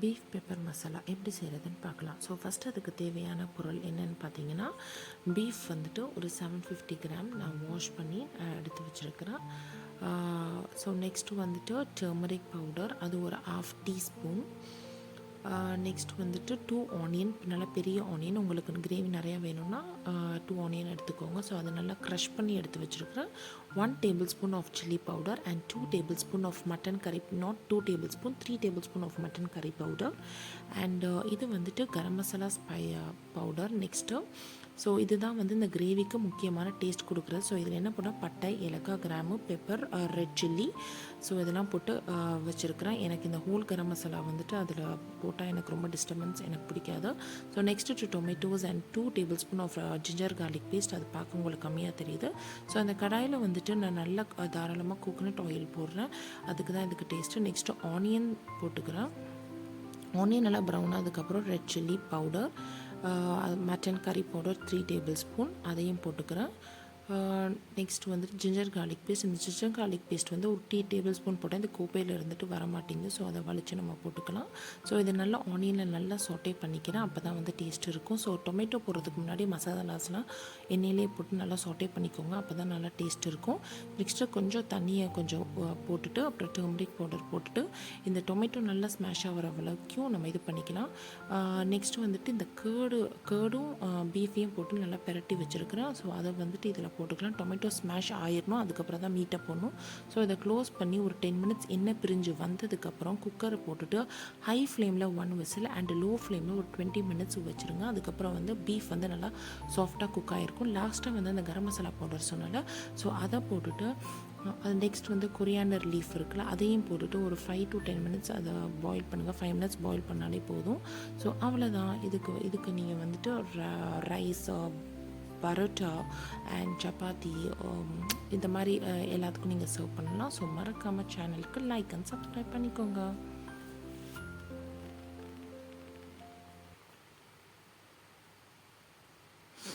Beef pepper masala எப்படி செய்கிறதுன்னு பார்க்கலாம். ஸோ ஃபஸ்ட்டு அதுக்கு தேவையான பொருள் என்னென்னு பார்த்தீங்கன்னா, பீஃப் வந்துட்டு ஒரு 750 கிராம் நான் வாஷ் பண்ணி எடுத்து வச்சுருக்கிறேன். ஸோ நெக்ஸ்ட்டு வந்துட்டு டர்மரிக் பவுடர், அது ஒரு 1/2 டீஸ்பூன். நெக்ஸ்ட் வந்துட்டு 2 ஆனியன், நல்லா பெரிய ஆனியன், உங்களுக்கு கிரேவி நிறையா வேணும்னா 2 ஆனியன் எடுத்துக்கோங்க. ஸோ அதை நல்லா க்ரஷ் பண்ணி எடுத்து வச்சுருக்கிறேன். 1 tablespoon of chilli powder and 2 tablespoon of mutton curry, not 2 tablespoon, 3 tablespoon of mutton curry powder. And இது வந்துட்டு garam masala powder. Next so இதுதான் வந்து இந்த கிரேவிக்கு முக்கியமான டேஸ்ட் கொடுக்குறது. ஸோ இதில் என்ன பண்ணால் பட்டை, ஏலக்காய், கிராம்பு, பெப்பர், ரெட் சில்லி, ஸோ இதெல்லாம் போட்டு வச்சுருக்கிறேன். எனக்கு இந்த ஹோல் கரம் மசாலா வந்துட்டு அதில் போட்டால் எனக்கு ரொம்ப டிஸ்டர்பன்ஸ், எனக்கு பிடிக்காது. So next 2 tomatoes and 2 tablespoon of ginger garlic paste. அது பார்க்க உங்களுக்கு கம்மியாக தெரியுது. ஸோ அந்த கடாயில் வந்துட்டு நான் நல்லா தாராளமாக கோகோனட் ஆயில் போடுறேன். அதுக்கு தான் இதுக்கு டேஸ்ட்டு. நெக்ஸ்ட்டு ஆனியன் போட்டுக்கிறேன். ஆனியன் நல்லா ப்ரௌன் ஆனதுக்கப்புறம் red chilli powder, mutton curry powder 3 table spoon, அதையும் போட்டுக்கிறேன். நெக்ஸ்ட் வந்துட்டு ஜிஞ்சர் கார்லிக் பேஸ்ட். இந்த ஜிஞ்சர் கார்லிக் பேஸ்ட் வந்து ஒரு 2 டேபிள் ஸ்பூன் போட்டால் இந்த கோப்பையில் இருந்துட்டு வர மாட்டேங்குது. ஸோ அதை வலித்து நம்ம போட்டுக்கலாம். ஸோ இதை நல்லா ஆனியனில் நல்லா சொட்டே பண்ணிக்கிறேன். அப்போ தான் வந்து டேஸ்ட் இருக்கும். ஸோ டொமேட்டோ போடுறதுக்கு முன்னாடி மசாலாஸ்லாம் எண்ணெயிலே போட்டு நல்லா சொட்டே பண்ணிக்கோங்க. அப்போ தான் நல்லா டேஸ்ட் இருக்கும். நெக்ஸ்ட்டு கொஞ்சம் தண்ணியை கொஞ்சம் போட்டுட்டு, அப்புறம் டர்மரிக் பவுடர் போட்டுட்டு, இந்த டொமேட்டோ நல்லா ஸ்மாஷ் ஆகிற வரைக்கும் நம்ம இது பண்ணிக்கலாம். நெக்ஸ்ட்டு வந்துட்டு இந்த கேர்டும் பீஃபையும் போட்டு நல்லா பெரட்டி வச்சுருக்கிறேன். ஸோ அதை வந்துட்டு இதில் போட்டுக்கலாம். டொமேட்டோ ஸ்மாஷ் ஆயிடணும், அதுக்கப்புறம் தான் மீட்டை போடணும். ஸோ இதை க்ளோஸ் பண்ணி ஒரு 10 மினிட்ஸ் எண்ணெய் பிரிஞ்சு வந்ததுக்கப்புறம் குக்கரை போட்டுட்டு ஹை ஃப்ளேமில் 1 விசில் அண்ட் லோ ஃப்ளேமில் ஒரு 20 மினிட்ஸ் வச்சுருங்க. அதுக்கப்புறம் வந்து பீஃப் வந்து நல்லா சாஃப்டாக குக் ஆகிருக்கும். லாஸ்ட்டாக வந்து அந்த கரம் மசாலா பவுடர் சொன்னால, ஸோ அதை போட்டுட்டு அது நெக்ஸ்ட் வந்து கொரியாண்டர் லீஃப் இருக்குல்ல, அதையும் போட்டுட்டு ஒரு 5 to 10 மினிட்ஸ் அதை பாயில் பண்ணுங்கள். 5 மினிட்ஸ் பாயில் பண்ணாலே போதும். ஸோ அவ்வளோதான். இதுக்கு நீங்கள் வந்துட்டு ரைஸ், பரோட்டா அண்ட் சப்பாத்தி, இந்த மாதிரி எல்லாத்துக்கும் நீங்கள் சர்வ் பண்ணலாம். ஸோ மறக்காமல் சேனலுக்கு லைக் அண்ட் சப்ஸ்கிரைப் பண்ணிக்கோங்க.